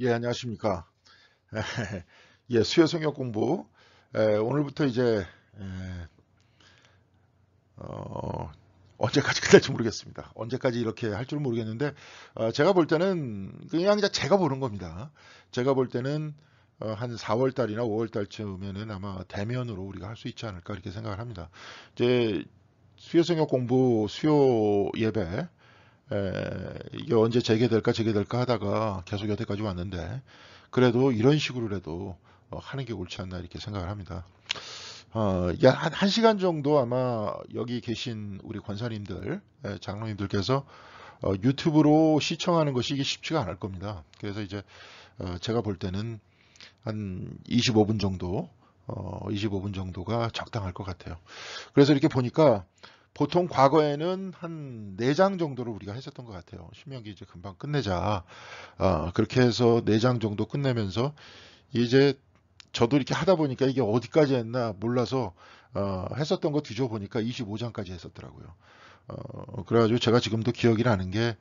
예, 안녕하십니까. 예, 수요 성역 공부. 오늘부터 이제, 어, 언제까지 끝날지 모르겠습니다. 언제까지 이렇게 할 줄 모르겠는데, 제가 볼 때는 그냥 제가 보는 겁니다. 제가 볼 때는 한 4월 달이나 5월 달쯤에는 아마 대면으로 우리가 할 수 있지 않을까 이렇게 생각을 합니다. 이제 수요 성역 공부, 수요 예배, 이게 언제 재개될까 하다가 계속 여태까지 왔는데 그래도 이런 식으로라도 하는 게 옳지 않나 이렇게 생각을 합니다. 이게 한 시간 정도 아마 여기 계신 우리 권사님들, 장로님들께서 유튜브로 시청하는 것이 이게 쉽지가 않을 겁니다. 그래서 이제 제가 볼 때는 한 25분 정도, 25분 정도가 적당할 것 같아요. 그래서 이렇게 보니까 보통 과거에는 한 4장 정도를 우리가 했었던 것 같아요. 신명기 이제 금방 끝내자. 그렇게 해서 4장 정도 끝내면서 이제 저도 이렇게 하다 보니까 이게 어디까지 했나 몰라서 했었던 거 뒤져보니까 25장까지 했었더라고요. 그래가지고 제가 지금도 기억이 나는 게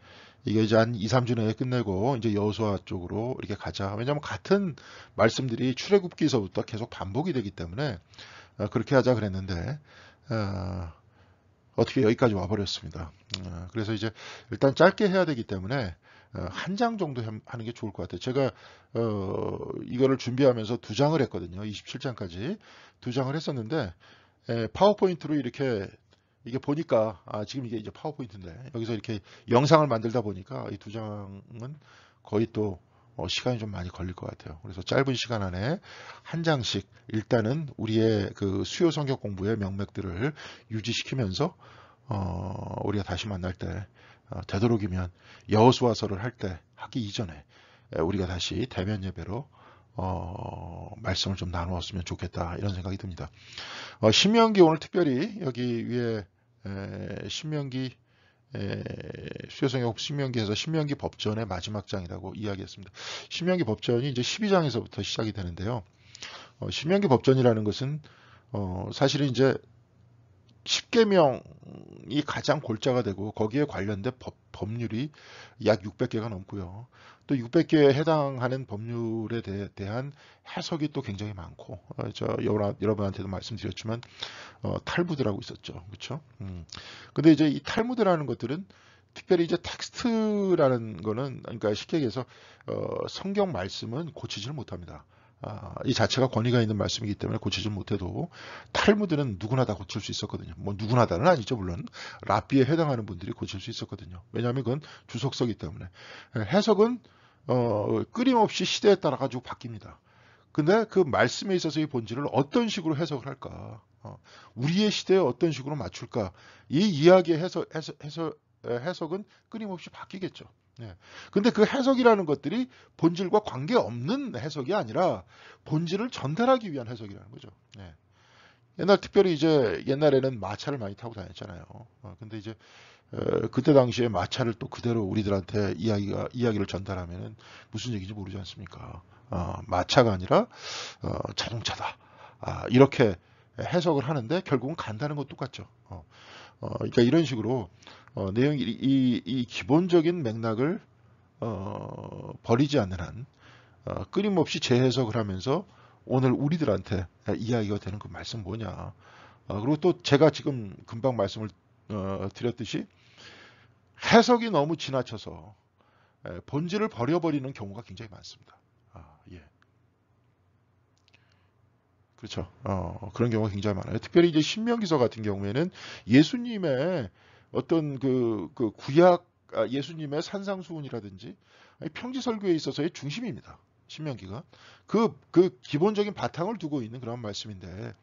이게 이제 한 2, 3주 내에 끝내고 이제 여호수아 쪽으로 이렇게 가자. 왜냐하면 같은 말씀들이 출애굽기서부터 계속 반복이 되기 때문에 그렇게 하자 그랬는데 어떻게 여기까지 와버렸습니다. 그래서 이제 일단 짧게 해야 되기 때문에 한 장 정도 하는 게 좋을 것 같아요. 제가 이거를 준비하면서 2장을 했거든요. 27장까지 2장을 했었는데 파워포인트로 이렇게 이게 보니까 지금 이게 이제 파워포인트인데 여기서 이렇게 영상을 만들다 보니까 이 2장은 거의 또 시간이 좀 많이 걸릴 것 같아요. 그래서 짧은 시간 안에 한 장씩 일단은 우리의 그 수요 성격 공부의 명맥들을 유지시키면서 우리가 다시 만날 때 되도록이면 여호수아서를 할 때 하기 이전에 우리가 다시 대면 예배로 말씀을 좀 나누었으면 좋겠다 이런 생각이 듭니다. 신명기 오늘 특별히 여기 위에 신명기 수요성역 신명기에서 신명기 법전의 마지막 장이라고 이야기했습니다. 신명기 법전이 이제 12장에서부터 시작이 되는데요. 신명기 법전이라는 것은 사실은 이제 10계명이 가장 골자가 되고 거기에 관련된 법률이 약 600개가 넘고요. 또 600개에 해당하는 법률에 대한 해석이 또 굉장히 많고 저 여러분한테도 말씀드렸지만 탈무드라고 있었죠. 그렇죠? 근데 이제 이 탈무드라는 것들은 특별히 이제 텍스트라는 거는 그러니까 쉽게 얘기해서 성경 말씀은 고치지를 못합니다. 이 자체가 권위가 있는 말씀이기 때문에 고치지 못해도 탈무드는 누구나 다 고칠 수 있었거든요. 뭐 누구나 다는 아니죠, 물론. 랍비에 해당하는 분들이 고칠 수 있었거든요. 왜냐하면 그건 주석서기 때문에. 해석은 끊임없이 시대에 따라 가지고 바뀝니다. 근데 그 말씀에 있어서의 본질을 어떤 식으로 해석을 할까? 우리의 시대에 어떤 식으로 맞출까? 이 이야기의 해석은 끊임없이 바뀌겠죠. 예. 근데 그 해석이라는 것들이 본질과 관계없는 해석이 아니라 본질을 전달하기 위한 해석이라는 거죠. 예. 특별히 이제 옛날에는 마차를 많이 타고 다녔잖아요. 근데 이제 그때 당시에 마차를 또 그대로 우리들한테 이야기를 전달하면 무슨 얘기인지 모르지 않습니까? 마차가 아니라 자동차다. 이렇게 해석을 하는데 결국은 간다는 건 똑같죠. 그러니까 이런 식으로 내용이 이 기본적인 맥락을 버리지 않는 한 끊임없이 재해석을 하면서 오늘 우리들한테 이야기가 되는 그 말씀 뭐냐. 그리고 또 제가 지금 금방 말씀을 드렸듯이 해석이 너무 지나쳐서 본질을 버려버리는 경우가 굉장히 많습니다. 예. 그렇죠. 그런 경우가 굉장히 많아요. 특별히 이제 신명기서 같은 경우에는 예수님의 어떤 그 구약, 예수님의 산상수훈이라든지 평지 설교에 있어서의 중심입니다. 신명기가. 그 기본적인 바탕을 두고 있는 그런 말씀인데.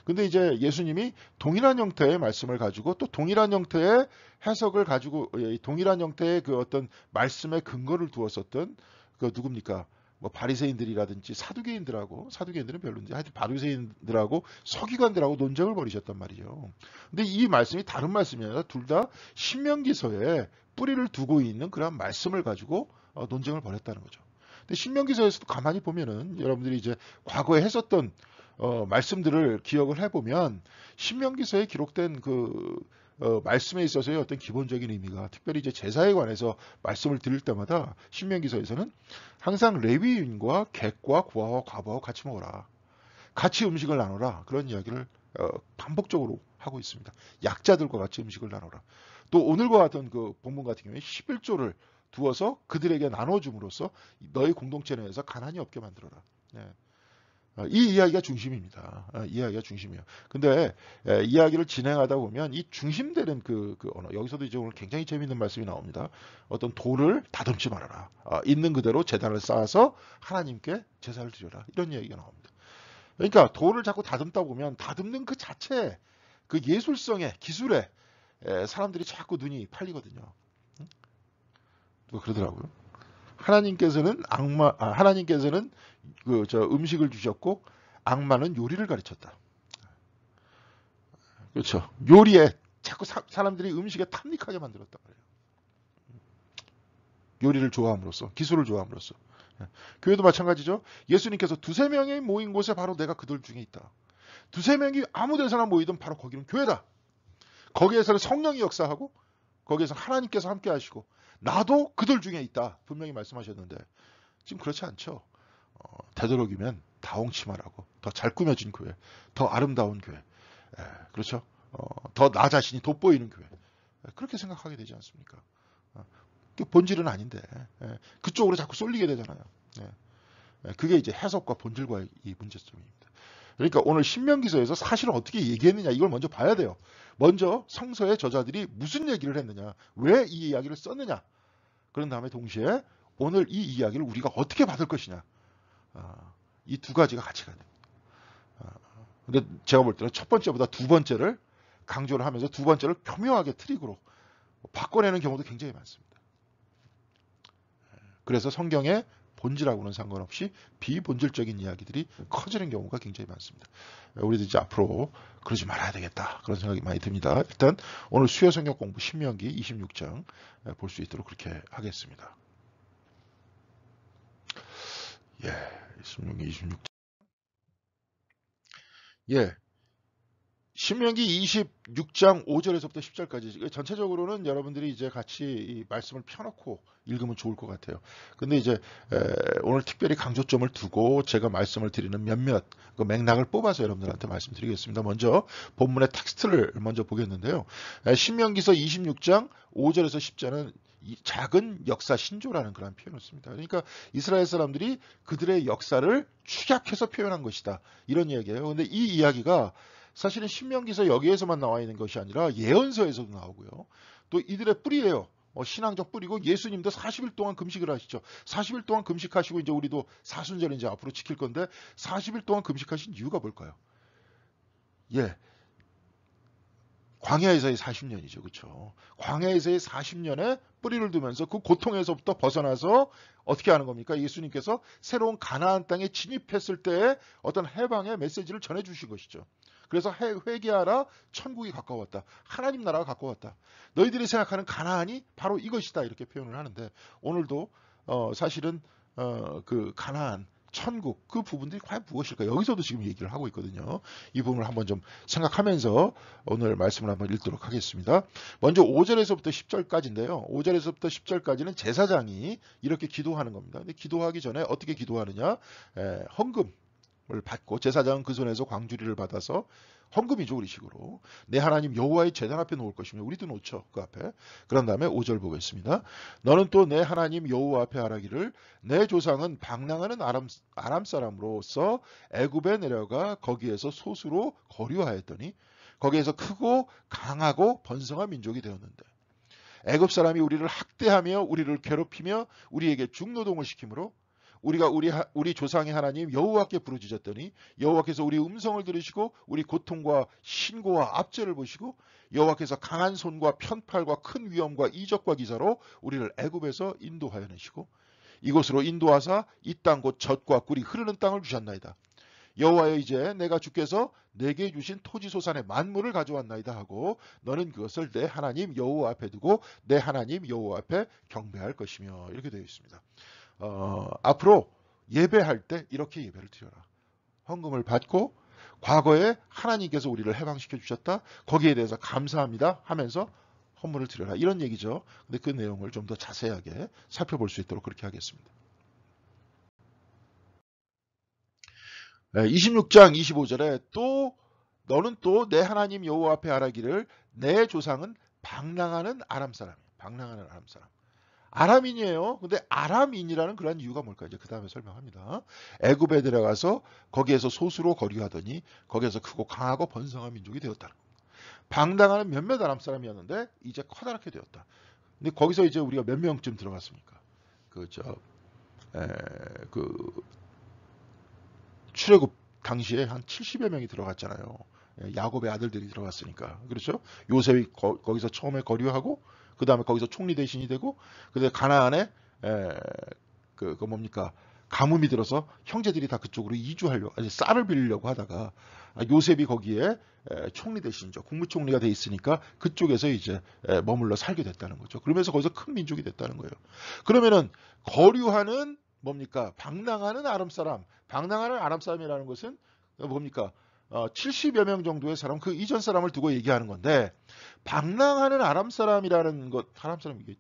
근데 이제 예수님이 동일한 형태의 말씀을 가지고 또 동일한 형태의 해석을 가지고 동일한 형태의 그 어떤 말씀의 근거를 두었었던 그 누굽니까? 뭐 바리새인들이라든지 사두개인들은 별론데 하여튼 바리새인들하고 서기관들하고 논쟁을 벌이셨단 말이죠. 근데 이 말씀이 다른 말씀이 아니라 둘 다 신명기서에 뿌리를 두고 있는 그런 말씀을 가지고 논쟁을 벌였다는 거죠. 근데 신명기서에서도 가만히 보면은 여러분들이 이제 과거에 했었던 말씀들을 기억을 해보면 신명기서에 기록된 그 말씀에 있어서의 어떤 기본적인 의미가 특별히 이제 제사에 관해서 말씀을 드릴 때마다 신명기서에서는 항상 레위인과 객과 고아와 과부하와 같이 먹어라. 같이 음식을 나눠라. 그런 이야기를 반복적으로 하고 있습니다. 약자들과 같이 음식을 나눠라. 또 오늘과 같은 그 본문 같은 경우에 11조를 두어서 그들에게 나눠줌으로써 너희 공동체 내에서 가난이 없게 만들어라. 네. 이 이야기가 중심입니다. 이 이야기가 중심이에요. 근데 이야기를 진행하다 보면 이 중심되는 그 언어, 여기서도 이제 오늘 굉장히 재미있는 말씀이 나옵니다. 어떤 돌을 다듬지 말아라. 있는 그대로 제단을 쌓아서 하나님께 제사를 드려라. 이런 이야기가 나옵니다. 그러니까 돌을 자꾸 다듬다 보면 다듬는 그 자체, 그 예술성에, 기술에 사람들이 자꾸 눈이 팔리거든요. 그러더라고요. 하나님께서는 음식을 주셨고 악마는 요리를 가르쳤다. 그렇죠. 요리에 자꾸 사람들이 음식에 탐닉하게 만들었단 말이에요. 요리를 좋아함으로써, 기술을 좋아함으로써. 교회도 마찬가지죠. 예수님께서 두세 명이 모인 곳에 바로 내가 그들 중에 있다. 두세 명이 아무 데서나 모이든 바로 거기는 교회다. 거기에서는 성령이 역사하고 거기에서 하나님께서 함께 하시고 나도 그들 중에 있다. 분명히 말씀하셨는데 지금 그렇지 않죠. 되도록이면 다홍치마라고 더 잘 꾸며진 교회, 더 아름다운 교회, 그렇죠. 더 나 자신이 돋보이는 교회, 그렇게 생각하게 되지 않습니까? 본질은 아닌데 그쪽으로 자꾸 쏠리게 되잖아요. 그게 이제 해석과 본질과의 이 문제점입니다. 그러니까 오늘 신명기서에서 사실은 어떻게 얘기했느냐 이걸 먼저 봐야 돼요. 먼저 성서의 저자들이 무슨 얘기를 했느냐, 왜 이 이야기를 썼느냐. 그런 다음에 동시에 오늘 이 이야기를 우리가 어떻게 받을 것이냐. 이 두 가지가 같이 가야 됩니다. 근데 제가 볼 때는 첫 번째보다 두 번째를 강조를 하면서 두 번째를 교묘하게 트릭으로 바꿔내는 경우도 굉장히 많습니다. 그래서 성경의 본질하고는 상관없이 비본질적인 이야기들이 커지는 경우가 굉장히 많습니다. 우리도 이제 앞으로 그러지 말아야 되겠다. 그런 생각이 많이 듭니다. 일단 오늘 수요 성경 공부 신명기 26장 볼 수 있도록 그렇게 하겠습니다. 신명기 26장. 신명기 26장 5절에서부터 10절까지 전체적으로는 여러분들이 이제 같이 이 말씀을 펴놓고 읽으면 좋을 것 같아요. 근데 이제 오늘 특별히 강조점을 두고 제가 말씀을 드리는 몇몇 그 맥락을 뽑아서 여러분들한테 말씀드리겠습니다. 먼저 본문의 텍스트를 먼저 보겠는데요. 신명기서 26장 5절에서 10절은 작은 역사 신조라는 그런 표현을 씁니다. 그러니까 이스라엘 사람들이 그들의 역사를 축약해서 표현한 것이다. 이런 이야기예요. 근데 이 이야기가 사실은 신명기서 여기에서만 나와 있는 것이 아니라 예언서에서도 나오고요. 또 이들의 뿌리예요. 신앙적 뿌리고 예수님도 40일 동안 금식을 하시죠. 40일 동안 금식하시고 이제 우리도 사순절 이제 앞으로 지킬 건데 40일 동안 금식하신 이유가 뭘까요? 광야에서의 40년이죠. 그렇죠? 광야에서의 40년에 뿌리를 두면서 그 고통에서부터 벗어나서 어떻게 하는 겁니까? 예수님께서 새로운 가나안 땅에 진입했을 때의 어떤 해방의 메시지를 전해 주신 것이죠. 그래서 회개하라, 천국이 가까웠다. 하나님 나라가 가까웠다. 너희들이 생각하는 가나안이 바로 이것이다. 이렇게 표현을 하는데 오늘도 사실은 그 가나안, 천국 그 부분들이 과연 무엇일까? 여기서도 지금 얘기를 하고 있거든요. 이 부분을 한번 좀 생각하면서 오늘 말씀을 한번 읽도록 하겠습니다. 먼저 5절에서부터 10절까지인데요. 5절에서부터 10절까지는 제사장이 이렇게 기도하는 겁니다. 근데 기도하기 전에 어떻게 기도하느냐? 헌금을 받고 제사장은 그 손에서 광주리를 받아서 헌금이죠. 우리식으로 내 하나님 여호와의 제단 앞에 놓을 것이며 우리도 놓죠. 그 앞에. 그런 다음에 5절 보겠습니다. 너는 또 내 하나님 여호와 앞에 아뢰기를 내 조상은 방랑하는 아람 사람으로서 애굽에 내려가 거기에서 소수로 거류하였더니 거기에서 크고 강하고 번성한 민족이 되었는데 애굽 사람이 우리를 학대하며 우리를 괴롭히며 우리에게 중노동을 시키므로 우리가 우리 조상의 하나님 여호와께 부르짖었더니 여호와께서 우리 음성을 들으시고 우리 고통과 신고와 압제를 보시고 여호와께서 강한 손과 편팔과 큰 위엄과 이적과 기사로 우리를 애굽에서 인도하여 내시고 이곳으로 인도하사 이 땅 곧 젖과 꿀이 흐르는 땅을 주셨나이다. 여호와여 이제 내가 주께서 내게 주신 토지 소산의 만물을 가져왔나이다 하고 너는 그것을 내 하나님 여호와 앞에 두고 내 하나님 여호와 앞에 경배할 것이며 이렇게 되어 있습니다. 앞으로 예배할 때 이렇게 예배를 드려라. 헌금을 받고 과거에 하나님께서 우리를 해방시켜 주셨다. 거기에 대해서 감사합니다 하면서 헌물을 드려라. 이런 얘기죠. 근데 그 내용을 좀 더 자세하게 살펴볼 수 있도록 그렇게 하겠습니다. 26장 25절에 또 너는 또 내 하나님 여호와 앞에 아뢰기를 내 조상은 방랑하는 아람 사람이에요. 방랑하는 아람 사람. 아람인이에요. 근데 아람인이라는 그런 이유가 뭘까? 이제 그 다음에 설명합니다. 애굽에 들어가서 거기에서 소수로 거류하더니 거기에서 크고 강하고 번성한 민족이 되었다. 방랑하는 몇몇 아람 사람이었는데 이제 커다랗게 되었다. 근데 거기서 이제 우리가 몇 명쯤 들어갔습니까? 그 출애굽 당시에 한 70여 명이 들어갔잖아요. 야곱의 아들들이 들어갔으니까. 그렇죠? 요셉이 거기서 처음에 거류하고 그 다음에 거기서 총리 대신이 되고 그다음에 가나안에 뭡니까? 가뭄이 들어서 형제들이 다 그쪽으로 이주하려고 쌀을 빌리려고 하다가 요셉이 거기에 총리 대신이죠. 국무총리가 돼 있으니까 그쪽에서 이제 머물러 살게 됐다는 거죠. 그러면서 거기서 큰 민족이 됐다는 거예요. 그러면은 거류하는 뭡니까? 방랑하는 아람 사람. 방랑하는 아람 사람이라는 것은 뭡니까? 70여 명 정도의 사람, 그 이전 사람을 두고 얘기하는 건데, 방랑하는 아람 사람이라는 것, 아람 사람 이게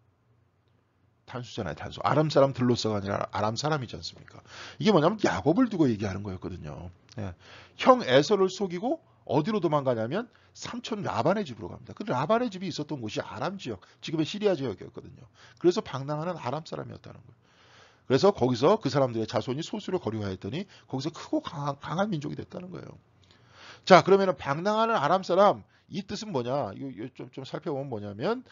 단수잖아요, 단수. 아람 사람들로서가 아니라 아람 사람이지 않습니까? 이게 뭐냐면 야곱을 두고 얘기하는 거였거든요. 예. 형 에서를 속이고 어디로 도망가냐면 삼촌 라반의 집으로 갑니다. 그 라반의 집이 있었던 곳이 아람 지역, 지금의 시리아 지역이었거든요. 그래서 방랑하는 아람 사람이었다는 거예요. 그래서 거기서 그 사람들의 자손이 소수로 거류하였더니 거기서 크고 강한 민족이 됐다는 거예요. 자, 그러면은 방랑하는 아람 사람, 이 뜻은 뭐냐? 이거 좀 살펴보면 뭐냐면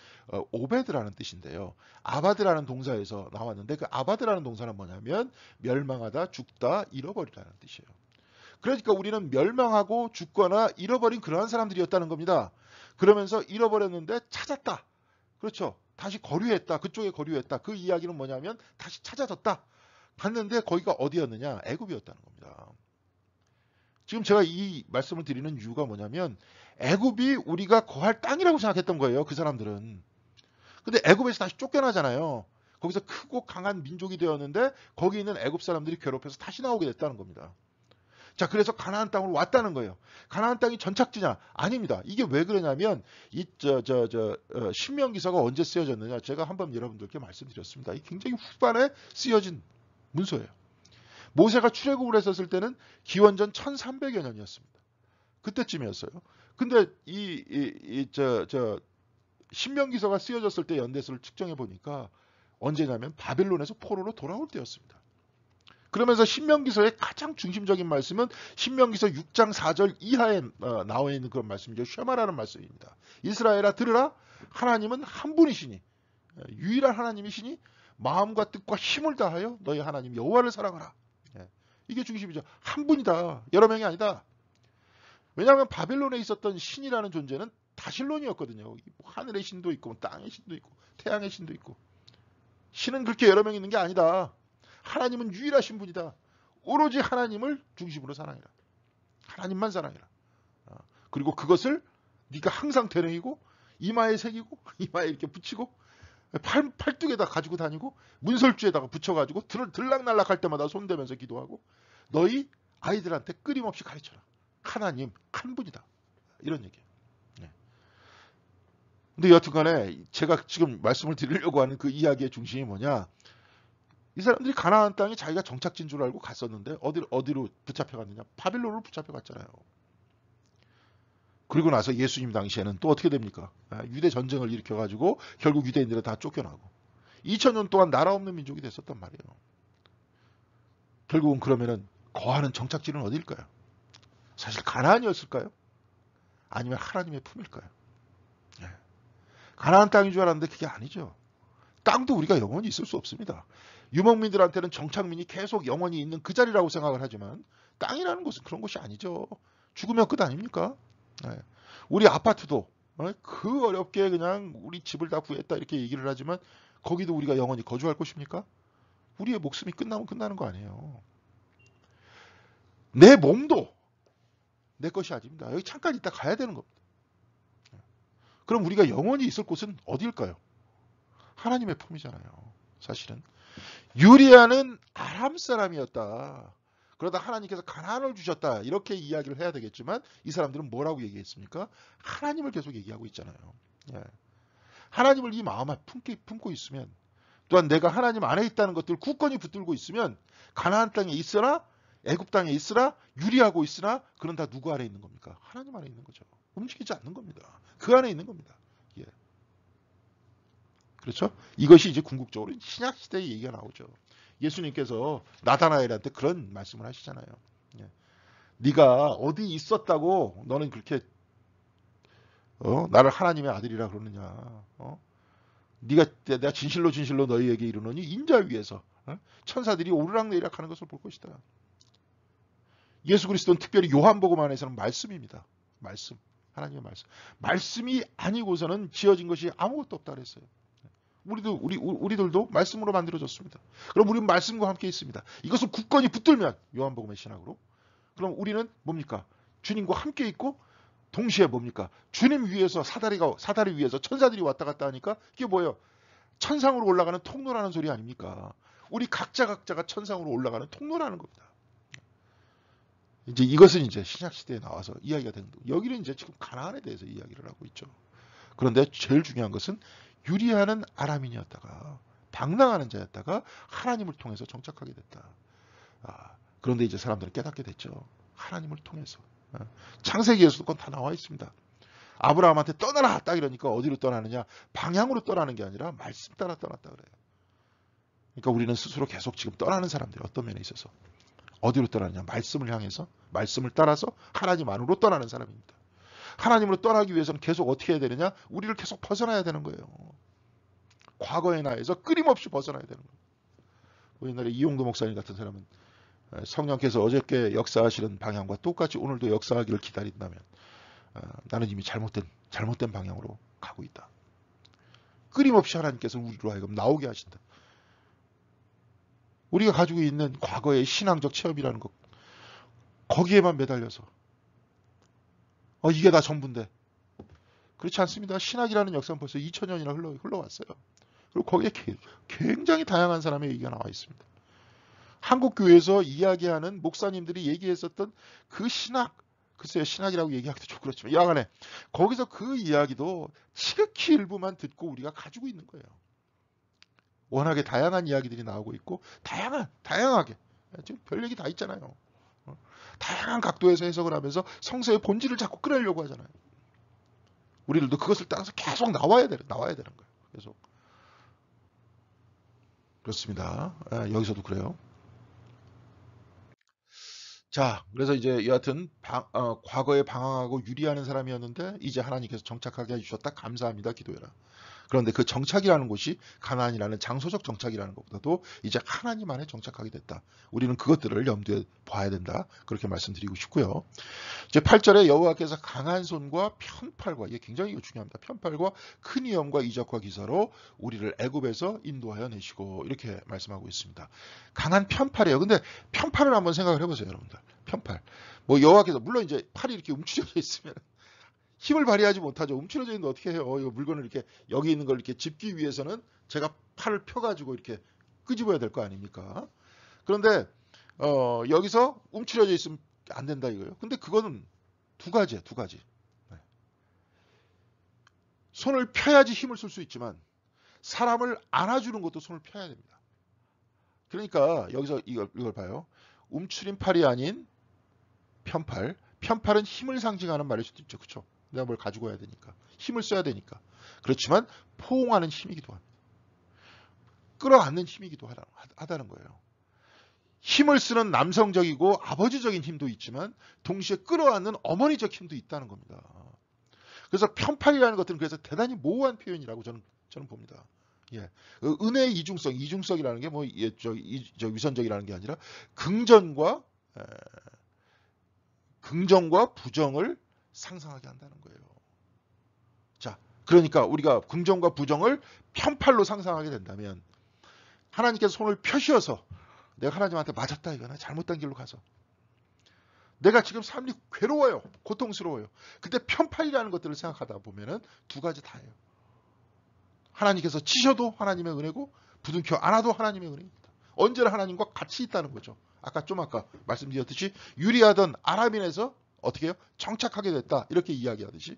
오베드라는 뜻인데요. 아바드라는 동사에서 나왔는데 그 아바드라는 동사는 뭐냐면 멸망하다, 죽다, 잃어버리라는 뜻이에요. 그러니까 우리는 멸망하고 죽거나 잃어버린 그러한 사람들이었다는 겁니다. 그러면서 잃어버렸는데 찾았다. 그렇죠. 다시 거류했다. 그쪽에 거류했다. 그 이야기는 뭐냐면 다시 찾아졌다. 갔는데 거기가 어디였느냐? 애굽이었다는 겁니다. 지금 제가 이 말씀을 드리는 이유가 뭐냐면 애굽이 우리가 거할 땅이라고 생각했던 거예요. 그 사람들은. 근데 애굽에서 다시 쫓겨나잖아요. 거기서 크고 강한 민족이 되었는데 거기 있는 애굽 사람들이 괴롭혀서 다시 나오게 됐다는 겁니다. 자, 그래서 가나안 땅으로 왔다는 거예요. 가나안 땅이 전착지냐? 아닙니다. 이게 왜 그러냐면 신명기서가 언제 쓰여졌느냐? 제가 한번 여러분들께 말씀드렸습니다. 이 굉장히 후반에 쓰여진 문서예요. 모세가 출애굽을 했었을 때는 기원전 1300여 년이었습니다. 그때쯤이었어요. 근데 신명기서가 쓰여졌을 때 연대수를 측정해 보니까 언제냐면 바벨론에서 포로로 돌아올 때였습니다. 그러면서 신명기서의 가장 중심적인 말씀은 신명기서 6장 4절 이하에 나와 있는 그런 말씀이죠. 쉐마라는 말씀입니다. 이스라엘아 들으라. 하나님은 한 분이시니 유일한 하나님이시니 마음과 뜻과 힘을 다하여 너희 하나님 여호와를 사랑하라. 이게 중심이죠. 한 분이다. 여러 명이 아니다. 왜냐하면 바벨론에 있었던 신이라는 존재는 다실론이었거든요. 하늘의 신도 있고 땅의 신도 있고 태양의 신도 있고 신은 그렇게 여러 명 있는 게 아니다. 하나님은 유일하신 분이다. 오로지 하나님을 중심으로 사랑해라. 하나님만 사랑해라. 그리고 그것을 네가 항상 되뇌이고 이마에 새기고 이마에 이렇게 붙이고 팔뚝에다 가지고 다니고 문설주에다가 붙여가지고 들락날락할 때마다 손대면서 기도하고 너희 아이들한테 끊임없이 가르쳐라. 하나님 한 분이다. 이런 얘기예요. 네. 근데 여튼간에 제가 지금 말씀을 드리려고 하는 그 이야기의 중심이 뭐냐? 이 사람들이 가나안 땅이 자기가 정착지인 줄 알고 갔었는데 어디로 붙잡혀갔느냐? 바빌론으로 붙잡혀갔잖아요. 그리고 나서 예수님 당시에는 또 어떻게 됩니까? 유대 전쟁을 일으켜가지고 결국 유대인들은 다 쫓겨나고 2000년 동안 나라 없는 민족이 됐었단 말이에요. 결국은 그러면은 거하는 정착지는 어디일까요? 사실 가나안이었을까요? 아니면 하나님의 품일까요? 가나안 땅인 줄 알았는데 그게 아니죠. 땅도 우리가 영원히 있을 수 없습니다. 유목민들한테는 정착민이 계속 영원히 있는 그 자리라고 생각을 하지만 땅이라는 것은 그런 것이 아니죠. 죽으면 끝 아닙니까? 우리 아파트도 그 어렵게 그냥 우리 집을 다 구했다 이렇게 얘기를 하지만 거기도 우리가 영원히 거주할 것입니까? 우리의 목숨이 끝나면 끝나는 거 아니에요. 내 몸도 내 것이 아닙니다. 여기 잠깐 있다 가야 되는 겁니다. 그럼 우리가 영원히 있을 곳은 어디일까요? 하나님의 품이잖아요. 사실은 유리아는 아람 사람이었다. 그러다 하나님께서 가나안을 주셨다. 이렇게 이야기를 해야 되겠지만 이 사람들은 뭐라고 얘기했습니까? 하나님을 계속 얘기하고 있잖아요. 예. 하나님을 이 마음에 품고 있으면, 또한 내가 하나님 안에 있다는 것들을 굳건히 붙들고 있으면 가나안 땅에 있으나 애굽 땅에 있으나 유리하고 있으나 그런 다 누구 안에 있는 겁니까? 하나님 안에 있는 거죠. 움직이지 않는 겁니다. 그 안에 있는 겁니다. 예. 그렇죠? 이것이 이제 궁극적으로 신약 시대의 얘기가 나오죠. 예수님께서 나다나엘한테 그런 말씀을 하시잖아요. 예. 네가 어디 있었다고 너는 그렇게 나를 하나님의 아들이라 그러느냐? 네가 내가 진실로 진실로 너희에게 이르노니 인자 위에서 천사들이 오르락내리락 하는 것을 볼 것이다. 예수 그리스도는 특별히 요한복음 안에서는 말씀입니다. 말씀. 하나님의 말씀. 말씀이 아니고서는 지어진 것이 아무것도 없다 그랬어요. 우리들도 말씀으로 만들어졌습니다. 그럼 우리는 말씀과 함께 있습니다. 이것을 굳건히 붙들면 요한복음의 신학으로 그럼 우리는 뭡니까? 주님과 함께 있고 동시에 뭡니까? 주님 위에서 사다리 위에서 천사들이 왔다 갔다 하니까 이게 뭐예요? 천상으로 올라가는 통로라는 소리 아닙니까? 우리 각자가 천상으로 올라가는 통로라는 겁니다. 이제 이것은 이제 신약 시대에 나와서 이야기가 되는 거고 여기는 이제 지금 가나안에 대해서 이야기를 하고 있죠. 그런데 제일 중요한 것은 유리하는 아람인이었다가 방랑하는 자였다가 하나님을 통해서 정착하게 됐다. 그런데 이제 사람들은 깨닫게 됐죠. 하나님을 통해서. 창세기에서도 그건 다 나와 있습니다. 아브라함한테 떠나라 딱 이러니까 어디로 떠나느냐? 방향으로 떠나는 게 아니라 말씀 따라 떠났다 그래요. 그러니까 우리는 스스로 계속 지금 떠나는 사람들이 어떤 면에 있어서 어디로 떠나느냐? 말씀을 향해서 말씀을 따라서 하나님 안으로 떠나는 사람입니다. 하나님으로 떠나기 위해서는 계속 어떻게 해야 되느냐? 우리를 계속 벗어나야 되는 거예요. 과거의 나에서 끊임없이 벗어나야 되는 거예요. 옛날에 이용도 목사님 같은 사람은 성령께서 어저께 역사하시는 방향과 똑같이 오늘도 역사하기를 기다린다면 나는 이미 잘못된 방향으로 가고 있다. 끊임없이 하나님께서 우리로 하여금 나오게 하신다. 우리가 가지고 있는 과거의 신앙적 체험이라는 것 거기에만 매달려서 이게 다 전부인데 그렇지 않습니다. 신학이라는 역사는 벌써 2000년이나 흘러왔어요. 그리고 거기에 굉장히 다양한 사람의 얘기가 나와 있습니다. 한국교회에서 이야기하는 목사님들이 얘기했었던 그 신학, 글쎄요 신학이라고 얘기하기도 좀 그렇지만 여하간에 거기서 그 이야기도 지극히 일부만 듣고 우리가 가지고 있는 거예요. 워낙에 다양한 이야기들이 나오고 있고 다양하게 지금 별 얘기 다 있잖아요. 다양한 각도에서 해석을 하면서 성서의 본질을 자꾸 끌어내려고 하잖아요. 우리들도 그것을 따라서 계속 나와야 되는 거예요. 계속. 그렇습니다. 여기서도 그래요. 자, 그래서 이제 여하튼 과거에 방황하고 유리하는 사람이었는데 이제 하나님께서 정착하게 해주셨다. 감사합니다. 기도해라. 그런데 그 정착이라는 곳이 가나안이라는 장소적 정착이라는 것보다도 이제 하나님 안에 정착하게 됐다. 우리는 그것들을 염두에 봐야 된다. 그렇게 말씀드리고 싶고요. 이제 8절에 여호와께서 강한 손과 편팔과 이게 굉장히 중요합니다. 편팔과 큰 위엄과 이적과 기사로 우리를 애굽에서 인도하여 내시고 이렇게 말씀하고 있습니다. 강한 편팔이에요. 근데 편팔을 한번 생각을 해보세요, 여러분들. 편팔. 뭐 여호와께서 물론 이제 팔이 이렇게 움츠려져 있으면 힘을 발휘하지 못하죠. 움츠러져 있는데 어떻게 해요? 이 물건을 이렇게 여기 있는 걸 이렇게 짚기 위해서는 제가 팔을 펴가지고 이렇게 끄집어야 될 거 아닙니까? 그런데 여기서 움츠려져 있으면 안 된다 이거예요. 근데 그거는 두 가지예요. 두 가지. 네. 손을 펴야지 힘을 쓸 수 있지만 사람을 안아주는 것도 손을 펴야 됩니다. 그러니까 여기서 이걸 봐요. 움츠린 팔이 아닌 편팔. 편팔은 힘을 상징하는 말일 수도 있죠. 그렇죠? 내가 뭘 가지고 와야 되니까. 힘을 써야 되니까. 그렇지만 포옹하는 힘이기도 합니다. 끌어안는 힘이기도 하다는 거예요. 힘을 쓰는 남성적이고 아버지적인 힘도 있지만 동시에 끌어안는 어머니적 힘도 있다는 겁니다. 그래서 편팔이라는 것들은 그래서 대단히 모호한 표현이라고 저는 봅니다. 예. 은혜의 이중성이라는 게 뭐 위선적이라는 게 아니라 긍정과 부정을 상상하게 한다는 거예요. 자, 그러니까 우리가 긍정과 부정을 편팔로 상상하게 된다면 하나님께서 손을 펴시어서 내가 하나님한테 맞았다 이거나 잘못된 길로 가서 내가 지금 삶이 괴로워요. 고통스러워요. 근데 편팔이라는 것들을 생각하다 보면은 두 가지 다예요. 하나님께서 치셔도 하나님의 은혜고 부둥켜 안아도 하나님의 은혜입니다. 언제나 하나님과 같이 있다는 거죠. 아까 말씀드렸듯이 유리하던 아람인에서 어떻게 해요? 정착하게 됐다. 이렇게 이야기하듯이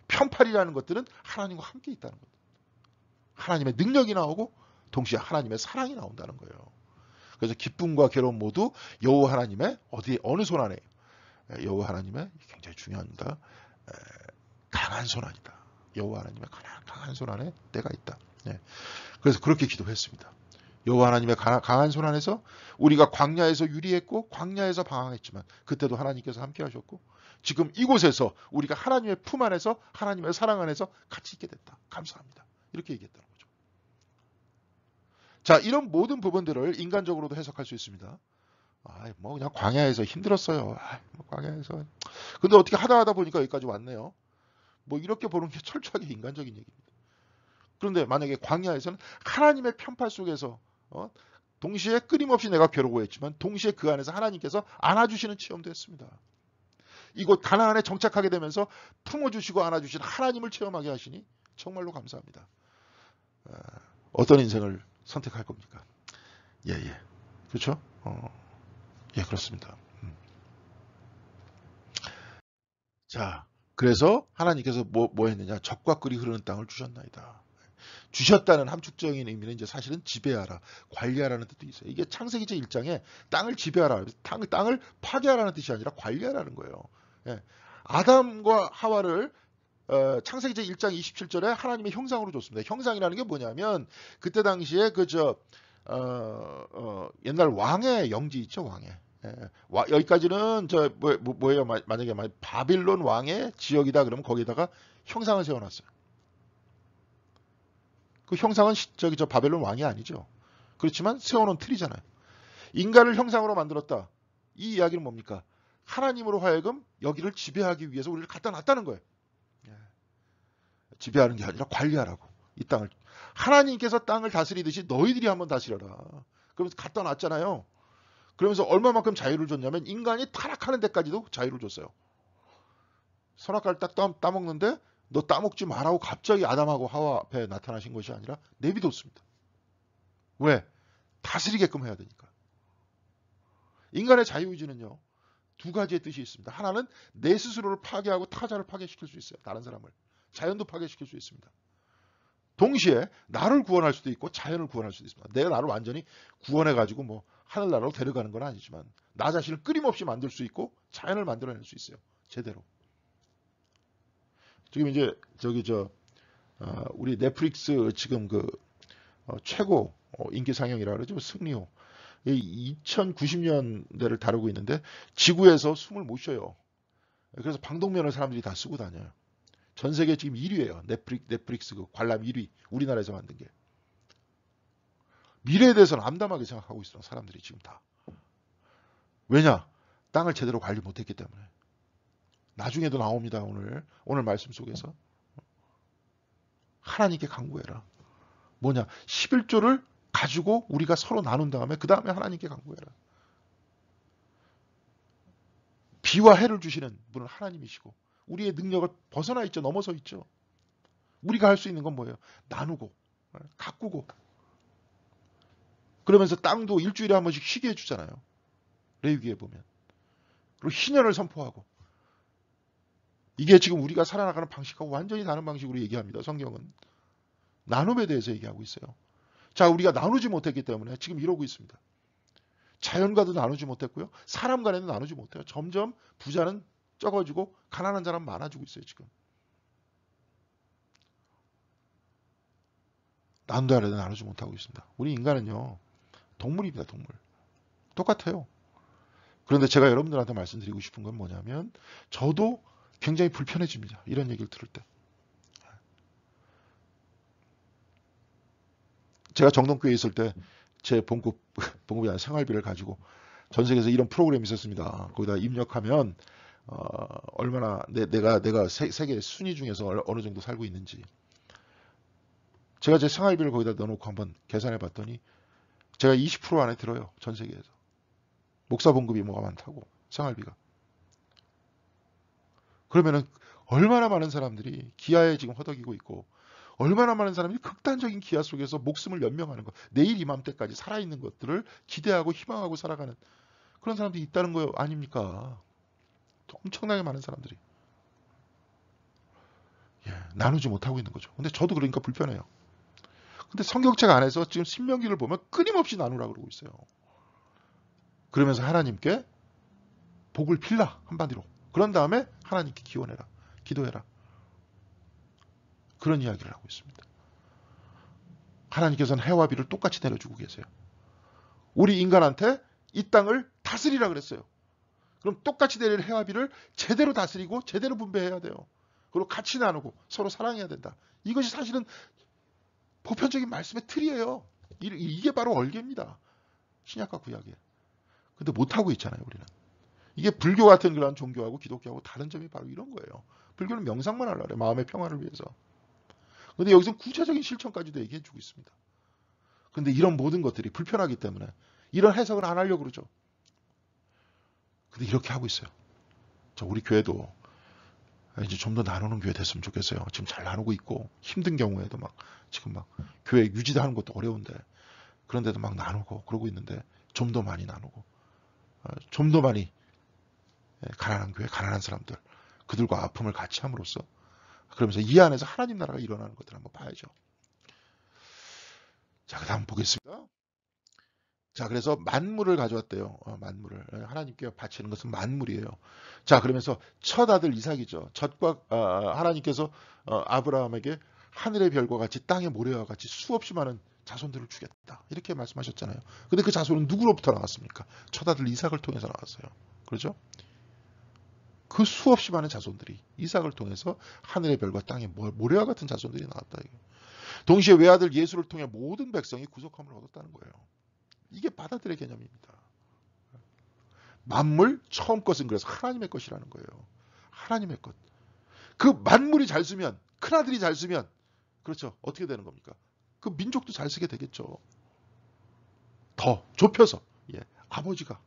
편팔이라는 것들은 하나님과 함께 있다는 것. 하나님의 능력이 나오고 동시에 하나님의 사랑이 나온다는 거예요. 그래서 기쁨과 괴로움 모두 여호와 하나님의 어느 손 안에 여호와 하나님의 굉장히 중요합니다. 강한 손 안이다. 여호와 하나님의 강한 손 안에 내가 있다. 그래서 그렇게 기도했습니다. 여호와 하나님의 강한 손 안에서 우리가 광야에서 유리했고 광야에서 방황했지만 그때도 하나님께서 함께 하셨고 지금 이곳에서 우리가 하나님의 품 안에서 하나님의 사랑 안에서 같이 있게 됐다. 감사합니다. 이렇게 얘기했다는 거죠. 자, 이런 모든 부분들을 인간적으로도 해석할 수 있습니다. 뭐 그냥 광야에서 힘들었어요. 뭐 광야에서. 근데 어떻게 하다 보니까 여기까지 왔네요. 뭐 이렇게 보는 게 철저하게 인간적인 얘기입니다. 그런데 만약에 광야에서는 하나님의 편팔 속에서 동시에 끊임없이 내가 괴로워했지만 동시에 그 안에서 하나님께서 안아주시는 체험도 했습니다. 이곳 가나안에 정착하게 되면서 품어주시고 안아주시는 하나님을 체험하게 하시니 정말로 감사합니다. 어떤 인생을 선택할 겁니까? 예. 그렇죠? 예, 그렇습니다. 자, 그래서 하나님께서 뭐 했느냐? 적과 꿀이 흐르는 땅을 주셨나이다. 주셨다는 함축적인 의미는 이제 사실은 지배하라, 관리하라는 뜻도 있어요. 이게 창세기 제 1장에 땅을 지배하라, 땅을 파괴하라는 뜻이 아니라 관리하라는 거예요. 예. 아담과 하와를 창세기 제 1장 27절에 하나님의 형상으로 줬습니다. 형상이라는 게 뭐냐면 그때 당시에 옛날 왕의 영지 있죠, 왕의. 여기까지는 뭐예요? 만약에 바빌론 왕의 지역이다 그러면 거기다가 형상을 세워놨어요. 그 형상은 저 바벨론 왕이 아니죠. 그렇지만 세워놓은 틀이잖아요. 인간을 형상으로 만들었다. 이 이야기는 뭡니까? 하나님으로 하여금 여기를 지배하기 위해서 우리를 갖다 놨다는 거예요. 지배하는 게 아니라 관리하라고. 이 땅을. 하나님께서 땅을 다스리듯이 너희들이 한번 다스려라. 그러면서 갖다 놨잖아요. 그러면서 얼마만큼 자유를 줬냐면 인간이 타락하는 데까지도 자유를 줬어요. 선악과를 딱 따먹는데 너 따먹지 말라고 갑자기 아담하고 하와 앞에 나타나신 것이 아니라 내비뒀습니다. 왜? 다스리게끔 해야 되니까. 인간의 자유의지는요. 두 가지의 뜻이 있습니다. 하나는 내 스스로를 파괴하고 타자를 파괴시킬 수 있어요. 다른 사람을. 자연도 파괴시킬 수 있습니다. 동시에 나를 구원할 수도 있고 자연을 구원할 수도 있습니다. 내가 나를 완전히 구원해가지고 뭐 하늘나라로 데려가는 건 아니지만 나 자신을 끊임없이 만들 수 있고 자연을 만들어낼 수 있어요. 제대로. 지금 이제 우리 넷플릭스 지금 최고 인기 상영이라 그러죠. 승리호. 2090년대를 다루고 있는데 지구에서 숨을 못 쉬어요. 그래서 방독면을 사람들이 다 쓰고 다녀요. 전 세계 지금 1위예요. 넷플릭스 관람 1위. 우리나라에서 만든 게. 미래에 대해서는 암담하게 생각하고 있어요. 사람들이 지금 다. 왜냐? 땅을 제대로 관리 못했기 때문에. 나중에도 나옵니다. 오늘 말씀 속에서. 하나님께 간구해라. 뭐냐? 11조를 가지고 우리가 서로 나눈 다음에 그 다음에 하나님께 간구해라. 비와 해를 주시는 분은 하나님이시고 우리의 능력을 벗어나 있죠. 넘어서 있죠. 우리가 할 수 있는 건 뭐예요? 나누고 가꾸고 그러면서 땅도 일주일에 한 번씩 쉬게 해주잖아요. 레위기에 보면. 그리고 희년을 선포하고 이게 지금 우리가 살아나가는 방식하고 완전히 다른 방식으로 얘기합니다. 성경은. 나눔에 대해서 얘기하고 있어요. 자, 우리가 나누지 못했기 때문에 지금 이러고 있습니다. 자연과도 나누지 못했고요. 사람 간에도 나누지 못해요. 점점 부자는 적어지고 가난한 사람 많아지고 있어요. 지금. 나눈다 해도 나누지 못하고 있습니다. 우리 인간은요. 동물입니다. 동물. 똑같아요. 그런데 제가 여러분들한테 말씀드리고 싶은 건 뭐냐면 저도 굉장히 불편해집니다. 이런 얘기를 들을 때. 제가 정동교회에 있을 때 제 봉급이 아니라 생활비를 가지고 전 세계에서 이런 프로그램이 있었습니다. 거기다 입력하면 얼마나 내가 세계 순위 중에서 어느 정도 살고 있는지 제가 제 생활비를 거기다 넣어놓고 한번 계산해 봤더니 제가 20% 안에 들어요. 전 세계에서. 목사 봉급이 뭐가 많다고 생활비가. 그러면은 얼마나 많은 사람들이 기아에 지금 허덕이고 있고 얼마나 많은 사람이 극단적인 기아 속에서 목숨을 연명하는 것, 내일 이맘때까지 살아있는 것들을 기대하고 희망하고 살아가는 그런 사람들이 있다는 거 아닙니까? 엄청나게 많은 사람들이. 나누지 못하고 있는 거죠. 근데 저도 그러니까 불편해요. 근데 성경책 안에서 지금 신명기를 보면 끊임없이 나누라고 그러고 있어요. 그러면서 하나님께 복을 빌라 한마디로. 그런 다음에 하나님께 기원해라. 기도해라. 그런 이야기를 하고 있습니다. 하나님께서는 해와 비를 똑같이 내려주고 계세요. 우리 인간한테 이 땅을 다스리라 그랬어요. 그럼 똑같이 내릴 해와 비를 제대로 다스리고 제대로 분배해야 돼요. 그리고 같이 나누고 서로 사랑해야 된다. 이것이 사실은 보편적인 말씀의 틀이에요. 이게 바로 얼개입니다. 신약과 구약에. 근데 못하고 있잖아요, 우리는. 이게 불교 같은 그런 종교하고 기독교하고 다른 점이 바로 이런 거예요. 불교는 명상만 하려고 그래요. 마음의 평화를 위해서. 근데 여기서 구체적인 실천까지도 얘기해 주고 있습니다. 근데 이런 모든 것들이 불편하기 때문에 이런 해석을 안 하려고 그러죠. 근데 이렇게 하고 있어요. 우리 교회도 이제 좀 더 나누는 교회 됐으면 좋겠어요. 지금 잘 나누고 있고 힘든 경우에도 지금 교회 유지하는 것도 어려운데 그런데도 나누고 그러고 있는데 좀 더 많이 나누고 좀 더 많이 가난한 교회, 가난한 사람들 그들과 아픔을 같이 함으로써 그러면서 이 안에서 하나님 나라가 일어나는 것들을 한번 봐야죠. 자, 그 다음 보겠습니다. 자, 그래서 만물을 가져왔대요. 만물을. 하나님께 바치는 것은 만물이에요. 자, 그러면서 첫 아들 이삭이죠. 하나님께서 아브라함에게 하늘의 별과 같이 땅의 모래와 같이 수없이 많은 자손들을 주겠다. 이렇게 말씀하셨잖아요. 근데 그 자손은 누구로부터 나왔습니까? 첫 아들 이삭을 통해서 나왔어요. 그렇죠? 그 수없이 많은 자손들이 이삭을 통해서 하늘의 별과 땅의 모래와 같은 자손들이 나왔다. 동시에 외아들 예수를 통해 모든 백성이 구속함을 얻었다는 거예요. 이게 받아들의 개념입니다. 만물 처음 것은 그래서 하나님의 것이라는 거예요. 하나님의 것. 그 만물이 잘 쓰면 큰아들이 잘 쓰면 그렇죠. 어떻게 되는 겁니까? 그 민족도 잘 쓰게 되겠죠. 더 좁혀서 아버지가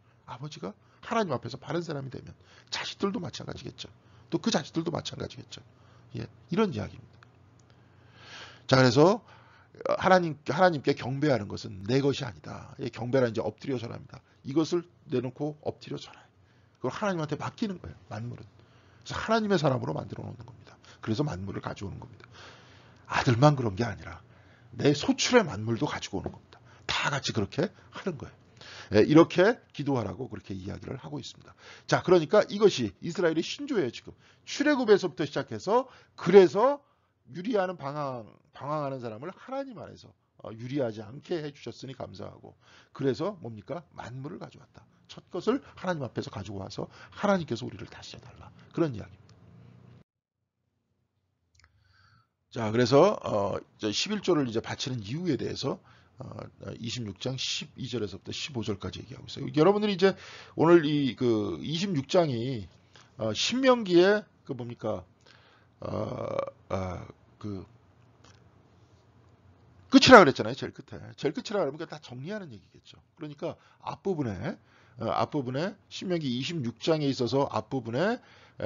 하나님 앞에서 바른 사람이 되면 자식들도 마찬가지겠죠. 또 그 자식들도 마찬가지겠죠. 이런 이야기입니다. 자, 그래서 하나님께 경배하는 것은 내 것이 아니다. 경배란 이제 엎드려 절합니다. 이것을 내놓고 엎드려 절해. 그걸 하나님한테 맡기는 거예요. 만물은. 그래서 하나님의 사람으로 만들어 놓는 겁니다. 그래서 만물을 가져오는 겁니다. 아들만 그런 게 아니라 내 소출의 만물도 가지고 오는 겁니다. 다 같이 그렇게 하는 거예요. 이렇게 기도하라고 그렇게 이야기를 하고 있습니다. 자, 그러니까 이것이 이스라엘의 신조예요. 지금 출애굽에서부터 시작해서 그래서 유리하는 방황하는 사람을 하나님 안에서 유리하지 않게 해주셨으니 감사하고 그래서 뭡니까? 만물을 가져왔다. 첫 것을 하나님 앞에서 가지고 와서 하나님께서 우리를 다스려달라. 그런 이야기입니다. 자, 그래서 11조를 이제 바치는 이유에 대해서 26장 12절에서부터 15절까지 얘기하고 있어요. 여러분들이 이제 오늘 그 26장이 신명기의 그 뭡니까? 그 끝이라 그랬잖아요. 제일 끝에. 제일 끝이라 그러면 다 정리하는 얘기겠죠. 그러니까 앞부분에 신명기 26장에 있어서 앞부분에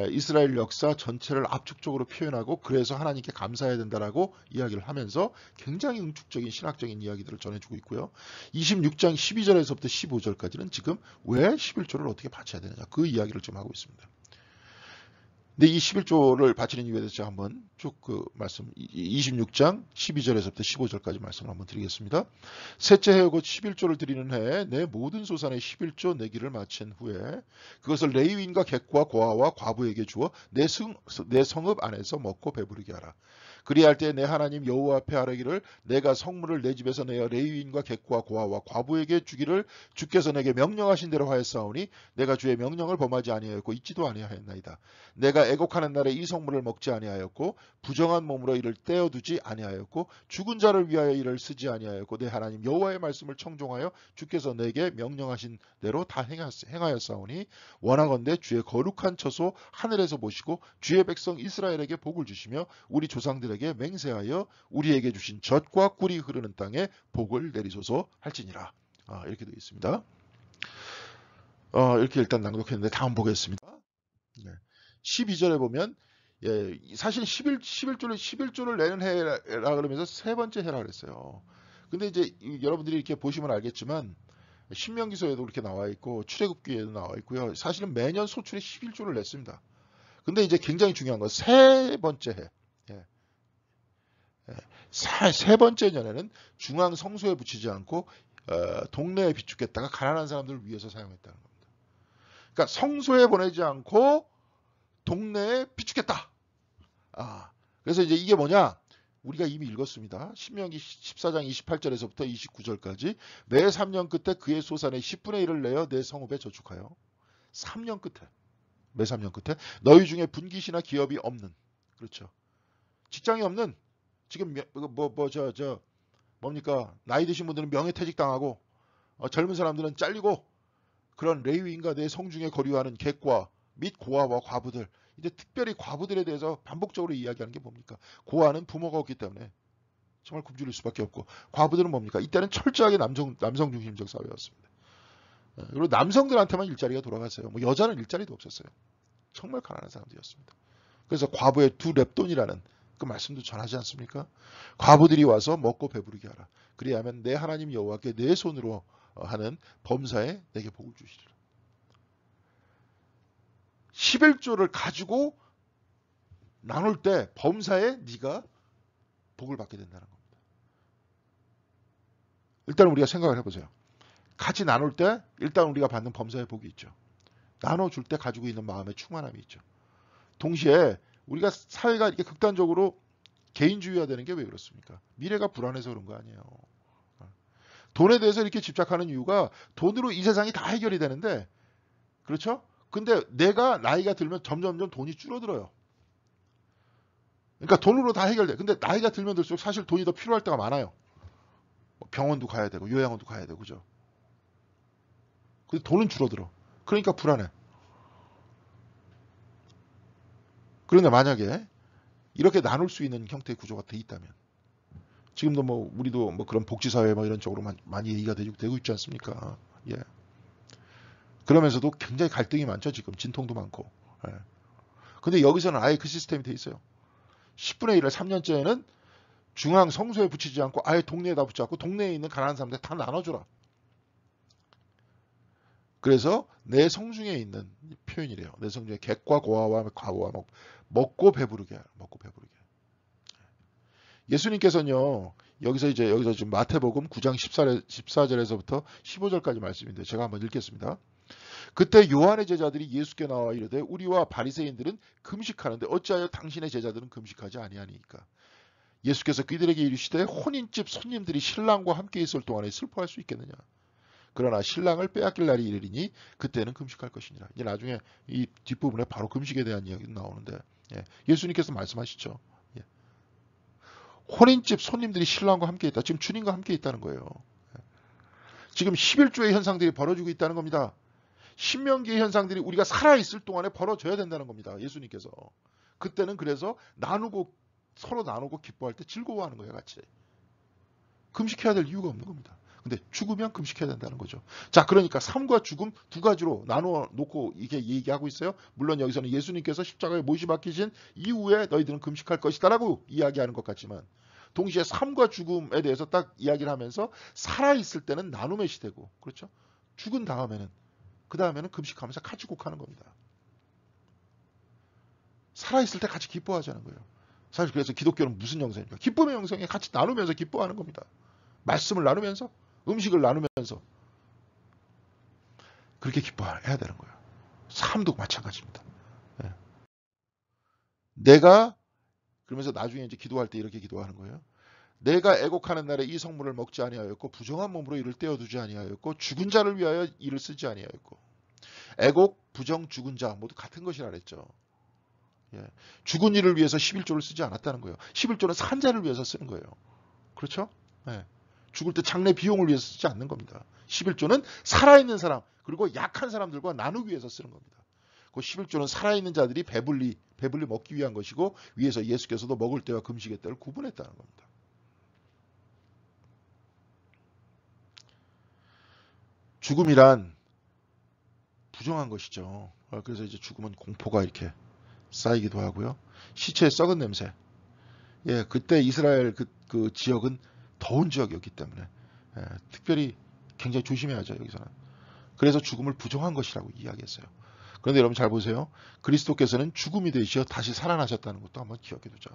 이스라엘 역사 전체를 압축적으로 표현하고 그래서 하나님께 감사해야 된다라고 이야기를 하면서 굉장히 응축적인 신학적인 이야기들을 전해주고 있고요. 26장 12절에서부터 15절까지는 지금 왜 11조를 어떻게 바쳐야 되느냐 그 이야기를 좀 하고 있습니다. 근데 이 11조를 바치는 이유에 대해서 한번 쭉 그 말씀 26장 12절에서부터 15절까지 말씀을 한번 드리겠습니다. 셋째 해에 곧 11조를 드리는 해에 내 모든 소산의 11조 내기를 마친 후에 그것을 레위인과 객과 고아와 과부에게 주어 내 성읍 안에서 먹고 배부르게 하라. 그리할 때 내 하나님 여호와 앞에 아뢰기를 내가 성물을 내 집에서 내어 레위인과 객과 고아와 과부에게 주기를 주께서 내게 명령하신 대로 하였사오니 내가 주의 명령을 범하지 아니하였고 잊지도 아니하였나이다. 내가 애곡하는 날에 이 성물을 먹지 아니하였고 부정한 몸으로 이를 떼어두지 아니하였고 죽은 자를 위하여 이를 쓰지 아니하였고 내 하나님 여호와의 말씀을 청종하여 주께서 내게 명령하신 대로 다 행하였사오니 원하건대 주의 거룩한 처소 하늘에서 보시고 주의 백성 이스라엘에게 복을 주시며 우리 조상들에게 맹세하여 우리에게 주신 젖과 꿀이 흐르는 땅에 복을 내리소서 할지니라. 이렇게 되어 있습니다. 이렇게 일단 낭독했는데 다음 보겠습니다. 12절에 보면 예, 사실 11조를 내는 해라 그러면서 세 번째 해라 그랬어요. 근데 이제 여러분들이 이렇게 보시면 알겠지만 신명기서에도 그렇게 나와 있고 출애굽기에도 나와 있고요. 사실은 매년 소출에 11조를 냈습니다. 근데 이제 굉장히 중요한 건 세 번째 해. 예, 예. 세 번째 년에는 중앙 성소에 붙이지 않고 동네에 비추겠다가 가난한 사람들을 위해서 사용했다는 겁니다. 그러니까 성소에 보내지 않고 동네에 비추겠다. 아, 그래서 이제 이게 뭐냐? 우리가 이미 읽었습니다. 신명기 14장 28절에서부터 29절까지 매 3년 끝에 그의 소산의 10분의 1을 내어 내 성읍에 저축하여 3년 끝에 매 3년 끝에 너희 중에 분깃이나 기업이 없는 그렇죠. 직장이 없는 지금 뭡니까? 나이 드신 분들은 명예퇴직 당하고 젊은 사람들은 잘리고 그런 레위인과 내 성중에 거류하는 객과 및 고아와 과부들 이제 특별히 과부들에 대해서 반복적으로 이야기하는 게 뭡니까? 고아는 부모가 없기 때문에 정말 굶주릴 수밖에 없고 과부들은 뭡니까? 이때는 철저하게 남성 중심적 사회였습니다. 그리고 남성들한테만 일자리가 돌아갔어요. 뭐 여자는 일자리도 없었어요. 정말 가난한 사람들이었습니다. 그래서 과부의 두 렙돈이라는 그 말씀도 전하지 않습니까? 과부들이 와서 먹고 배부르게 하라. 그리하면 내 하나님 여호와께 내 손으로 하는 범사에 내게 복을 주시리라. 11조를 가지고 나눌 때 범사에 네가 복을 받게 된다는 겁니다. 일단 우리가 생각을 해보세요. 같이 나눌 때 일단 우리가 받는 범사의 복이 있죠. 나눠줄 때 가지고 있는 마음의 충만함이 있죠. 동시에 우리가 사회가 이렇게 극단적으로 개인주의화되는 게 왜 그렇습니까? 미래가 불안해서 그런 거 아니에요. 돈에 대해서 이렇게 집착하는 이유가 돈으로 이 세상이 다 해결이 되는데 그렇죠? 근데 내가 나이가 들면 점점점 돈이 줄어들어요. 그러니까 돈으로 다 해결돼. 근데 나이가 들면 들수록 사실 돈이 더 필요할 때가 많아요. 병원도 가야 되고 요양원도 가야 되고 그죠? 근데 돈은 줄어들어. 그러니까 불안해. 그런데 만약에 이렇게 나눌 수 있는 형태의 구조가 돼 있다면 지금도 뭐 우리도 뭐 그런 복지사회 뭐 이런 쪽으로 많이 얘기가 되고 있지 않습니까? 예. 그러면서도 굉장히 갈등이 많죠. 지금 진통도 많고. 예. 근데 여기서는 아예 그 시스템이 돼 있어요. 10분의 1을 3년째에는 중앙 성소에 붙이지 않고 아예 동네에다 붙지 않고 동네에 있는 가난한 사람들 다 나눠줘라. 그래서 내 성중에 있는 표현이래요. 내 성중에 객과 고아와 과부와 먹고 배부르게 하라. 먹고 배부르게. 예수님께서는요. 여기서 지금 마태복음 9장 14절에서부터 15절까지 말씀인데 제가 한번 읽겠습니다. 그때 요한의 제자들이 예수께 나와 이르되 우리와 바리새인들은 금식하는데 어찌하여 당신의 제자들은 금식하지 아니하니까. 예수께서 그들에게 이르시되 혼인집 손님들이 신랑과 함께 있을 동안에 슬퍼할 수 있겠느냐. 그러나 신랑을 빼앗길 날이 이르리니 그때는 금식할 것이니라. 이제 나중에 이 뒷부분에 바로 금식에 대한 이야기도 나오는데 예수님께서 말씀하시죠. 혼인집 손님들이 신랑과 함께 있다. 지금 주님과 함께 있다는 거예요. 지금 11조의 현상들이 벌어지고 있다는 겁니다. 신명기의 현상들이 우리가 살아있을 동안에 벌어져야 된다는 겁니다. 예수님께서. 그때는 그래서 서로 나누고 기뻐할 때 즐거워하는 거예요. 같이. 금식해야 될 이유가 없는 겁니다. 근데 죽으면 금식해야 된다는 거죠. 자, 그러니까 삶과 죽음 두 가지로 나누어 놓고 이게 얘기하고 있어요. 물론 여기서는 예수님께서 십자가에 못이 박히신 이후에 너희들은 금식할 것이다라고 이야기하는 것 같지만 동시에 삶과 죽음에 대해서 딱 이야기를 하면서 살아있을 때는 나눔의 시대고 그렇죠? 죽은 다음에는 그 다음에는 금식하면서 같이 곡하는 겁니다. 살아있을 때 같이 기뻐하자는 거예요. 사실 그래서 기독교는 무슨 영성입니까? 기쁨의 영성에 같이 나누면서 기뻐하는 겁니다. 말씀을 나누면서 음식을 나누면서 그렇게 기뻐해야 되는 거예요. 삶도 마찬가지입니다. 네. 내가 그러면서 나중에 이제 기도할 때 이렇게 기도하는 거예요. 내가 애곡하는 날에 이 성물을 먹지 아니하였고 부정한 몸으로 이를 떼어두지 아니하였고 죽은 자를 위하여 이를 쓰지 아니하였고 애곡, 부정, 죽은 자 모두 같은 것이라 그랬죠. 예. 죽은 이를 위해서 11조를 쓰지 않았다는 거예요. 11조는 산 자를 위해서 쓰는 거예요. 그렇죠? 예. 죽을 때 장례 비용을 위해서 쓰지 않는 겁니다. 11조는 살아있는 사람 그리고 약한 사람들과 나누기 위해서 쓰는 겁니다. 그 11조는 살아있는 자들이 배불리 먹기 위한 것이고 위에서 예수께서도 먹을 때와 금식의 때를 구분했다는 겁니다. 죽음이란 부정한 것이죠. 그래서 이제 죽음은 공포가 이렇게 쌓이기도 하고요. 시체의 썩은 냄새. 예, 그때 이스라엘 그 지역은 더운 지역이었기 때문에 특별히 굉장히 조심해야죠, 여기서는. 그래서 죽음을 부정한 것이라고 이야기했어요. 그런데 여러분 잘 보세요. 그리스도께서는 죽음이 되시어 다시 살아나셨다는 것도 한번 기억해 두자.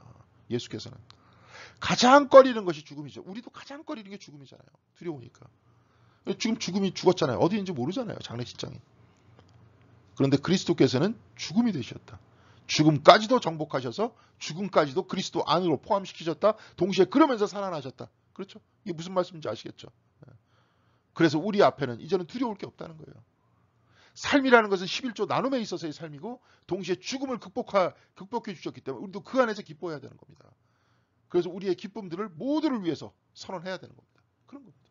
예수께서는. 가장 꺼리는 것이 죽음이죠. 우리도 가장 꺼리는 게 죽음이잖아요. 두려우니까. 지금 죽음이 죽었잖아요. 어디 있는지 모르잖아요. 장례식장이. 그런데 그리스도께서는 죽음이 되셨다. 죽음까지도 정복하셔서 죽음까지도 그리스도 안으로 포함시키셨다. 동시에 그러면서 살아나셨다. 그렇죠? 이게 무슨 말씀인지 아시겠죠? 그래서 우리 앞에는 이제는 두려울 게 없다는 거예요. 삶이라는 것은 11조 나눔에 있어서의 삶이고 동시에 죽음을 극복해 주셨기 때문에 우리도 그 안에서 기뻐해야 되는 겁니다. 그래서 우리의 기쁨들을 모두를 위해서 선언해야 되는 겁니다. 그런 겁니다.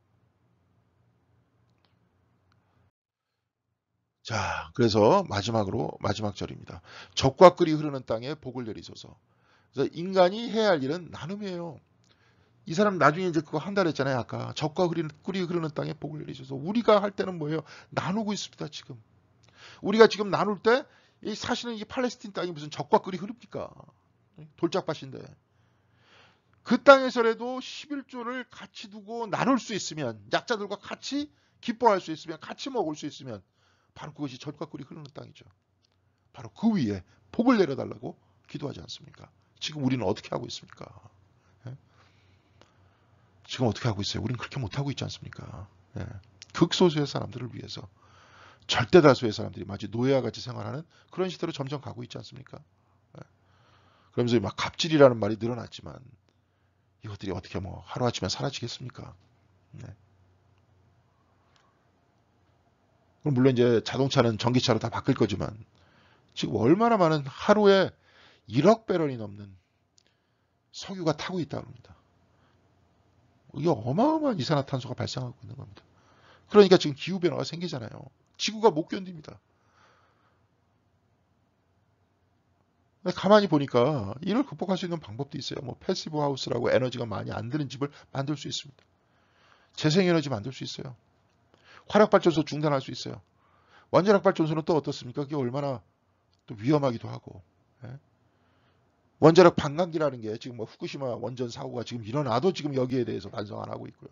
자, 그래서 마지막으로 마지막 절입니다. 적과 꿀이 흐르는 땅에 복을 내리소서. 그래서 인간이 해야 할 일은 나눔이에요. 이 사람 나중에 이제 그거 한다 그랬잖아요. 아까 적과 꿀이 흐르는 땅에 복을 내리소서. 우리가 할 때는 뭐예요? 나누고 있습니다. 지금. 우리가 지금 나눌 때 사실은 이 팔레스틴 땅이 무슨 적과 꿀이 흐릅니까? 돌짝밭인데. 그 땅에서라도 11조를 같이 두고 나눌 수 있으면 약자들과 같이 기뻐할 수 있으면 같이 먹을 수 있으면 바로 그것이 적과 꿀이 흐르는 땅이죠. 바로 그 위에 복을 내려달라고 기도하지 않습니까? 지금 우리는 어떻게 하고 있습니까? 예? 지금 어떻게 하고 있어요? 우리는 그렇게 못하고 있지 않습니까? 예. 극소수의 사람들을 위해서 절대 다수의 사람들이 마치 노예와 같이 생활하는 그런 시대로 점점 가고 있지 않습니까? 예. 그러면서 막 갑질이라는 말이 늘어났지만 이것들이 어떻게 뭐 하루아침에 사라지겠습니까? 네. 물론 이제 자동차는 전기차로 다 바뀔 거지만 지금 얼마나 많은 하루에 1억 배럴이 넘는 석유가 타고 있다고 합니다. 이게 어마어마한 이산화탄소가 발생하고 있는 겁니다. 그러니까 지금 기후변화가 생기잖아요. 지구가 못 견딥니다. 가만히 보니까 이를 극복할 수 있는 방법도 있어요. 뭐 패시브 하우스라고 에너지가 많이 안 드는 집을 만들 수 있습니다. 재생에너지 만들 수 있어요. 화력발전소 중단할 수 있어요. 원자력발전소는 또 어떻습니까? 그게 얼마나 또 위험하기도 하고. 예? 원자력 반감기라는 게 지금 뭐 후쿠시마 원전 사고가 지금 일어나도 지금 여기에 대해서 반성 안 하고 있고요.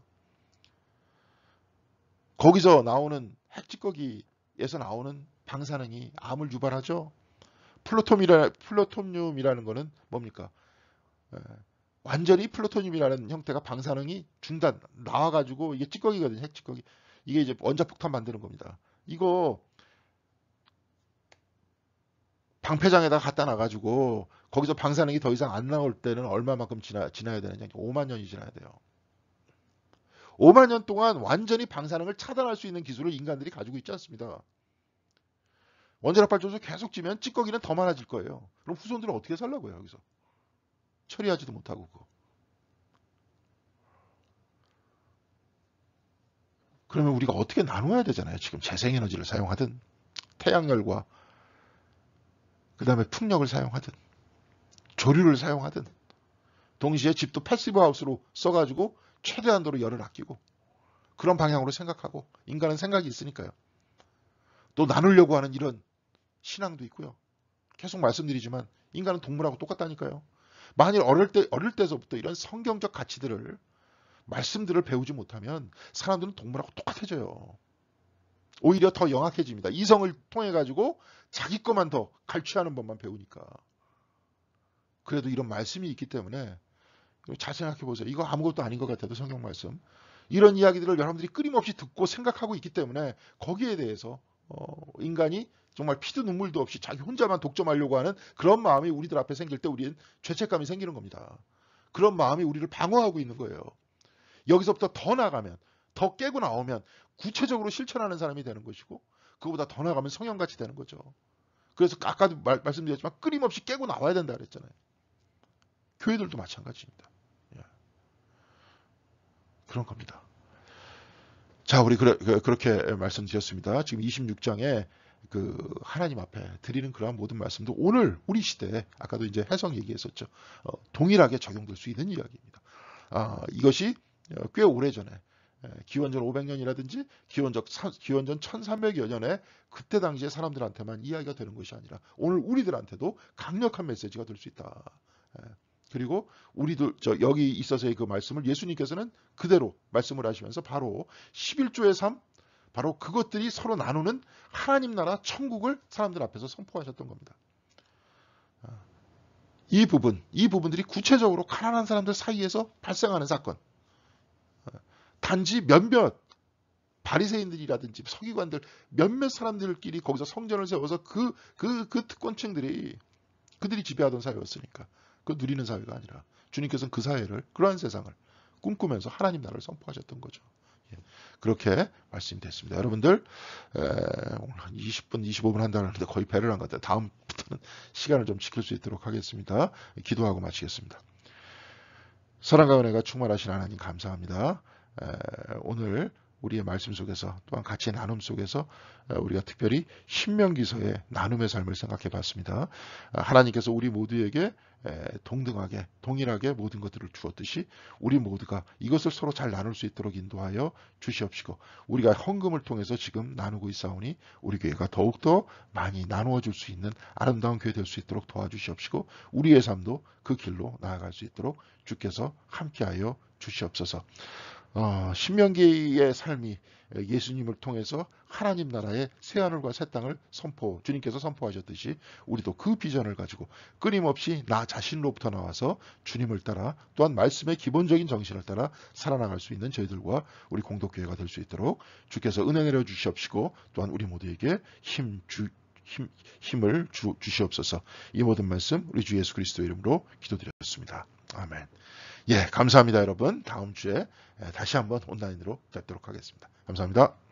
거기서 나오는 핵찌꺼기에서 나오는 방사능이 암을 유발하죠. 플루토늄이라는 거는 뭡니까? 예, 완전히 플루토늄이라는 형태가 방사능이 중단 나와가지고 이게 찌꺼기거든요. 핵찌꺼기. 이게 이제 원자폭탄 만드는 겁니다. 이거 방패장에다 갖다 놔가지고 거기서 방사능이 더 이상 안 나올 때는 얼마만큼 지나야 되느냐? 5만 년이 지나야 돼요. 5만 년 동안 완전히 방사능을 차단할 수 있는 기술을 인간들이 가지고 있지 않습니다. 원자력 발전소 계속 지면 찌꺼기는 더 많아질 거예요. 그럼 후손들은 어떻게 살라고요, 여기서? 처리하지도 못하고. 그러면 우리가 어떻게 나눠야 되잖아요. 지금 재생에너지를 사용하든 태양열과 그 다음에 풍력을 사용하든 조류를 사용하든 동시에 집도 패시브 하우스로 써가지고 최대한도로 열을 아끼고 그런 방향으로 생각하고 인간은 생각이 있으니까요. 또 나누려고 하는 이런 신앙도 있고요. 계속 말씀드리지만 인간은 동물하고 똑같다니까요. 만일 어릴 때서부터 이런 성경적 가치들을 말씀들을 배우지 못하면 사람들은 동물하고 똑같아져요. 오히려 더 영악해집니다. 이성을 통해 가지고 자기 것만 더 갈취하는 법만 배우니까. 그래도 이런 말씀이 있기 때문에 잘 생각해 보세요. 이거 아무것도 아닌 것 같아도 성경 말씀. 이런 이야기들을 여러분들이 끊임없이 듣고 생각하고 있기 때문에 거기에 대해서 인간이 정말 피도 눈물도 없이 자기 혼자만 독점하려고 하는 그런 마음이 우리들 앞에 생길 때 우리는 죄책감이 생기는 겁니다. 그런 마음이 우리를 방어하고 있는 거예요. 여기서부터 더 나가면 더 깨고 나오면 구체적으로 실천하는 사람이 되는 것이고 그거보다 더 나가면 성령같이 되는 거죠. 그래서 아까도 말씀드렸지만 끊임없이 깨고 나와야 된다 그랬잖아요. 교회들도 마찬가지입니다. 예. 그런 겁니다. 자, 우리 그렇게 말씀드렸습니다. 지금 26장에 그 하나님 앞에 드리는 그러한 모든 말씀도 오늘 우리 시대에 아까도 이제 해석 얘기했었죠. 동일하게 적용될 수 있는 이야기입니다. 이것이 꽤 오래전에 기원전 500년이라든지 기원전 1300여 년에 그때 당시에 사람들한테만 이야기가 되는 것이 아니라 오늘 우리들한테도 강력한 메시지가 될 수 있다. 그리고 우리도 여기 있어서의 그 말씀을 예수님께서는 그대로 말씀을 하시면서 바로 11조의 삶, 바로 그것들이 서로 나누는 하나님 나라 천국을 사람들 앞에서 선포하셨던 겁니다. 이 부분들이 구체적으로 가난한 사람들 사이에서 발생하는 사건. 단지 몇몇 바리새인들이라든지 서기관들 몇몇 사람들끼리 거기서 성전을 세워서 그 특권층들이 그들이 지배하던 사회였으니까 그 누리는 사회가 아니라 주님께서는 그 사회를 그러한 세상을 꿈꾸면서 하나님 나라를 선포하셨던 거죠. 그렇게 말씀이 됐습니다. 여러분들 오늘 한 20분 25분 한다고 하는데 거의 배를 한 것 같아요. 다음부터는 시간을 좀 지킬 수 있도록 하겠습니다. 기도하고 마치겠습니다. 사랑과 은혜가 충만하신 하나님 감사합니다. 오늘 우리의 말씀 속에서 또한 같이 나눔 속에서 우리가 특별히 신명기서의 나눔의 삶을 생각해 봤습니다. 하나님께서 우리 모두에게 동등하게 동일하게 모든 것들을 주었듯이 우리 모두가 이것을 서로 잘 나눌 수 있도록 인도하여 주시옵시고 우리가 헌금을 통해서 지금 나누고 있사오니 우리 교회가 더욱더 많이 나누어 줄 수 있는 아름다운 교회 될 수 있도록 도와주시옵시고 우리의 삶도 그 길로 나아갈 수 있도록 주께서 함께하여 주시옵소서. 신명기의 삶이 예수님을 통해서 하나님 나라의 새하늘과 새 땅을 주님께서 선포하셨듯이 우리도 그 비전을 가지고 끊임없이 나 자신로부터 나와서 주님을 따라 또한 말씀의 기본적인 정신을 따라 살아나갈 수 있는 저희들과 우리 공동교회가 될 수 있도록 주께서 은혜 내려 주시옵시고 또한 우리 모두에게 힘을 주시옵소서. 이 모든 말씀 우리 주 예수 그리스도의 이름으로 기도드렸습니다. 아멘. 감사합니다, 여러분. 다음 주에 다시 한번 온라인으로 뵙도록 하겠습니다. 감사합니다.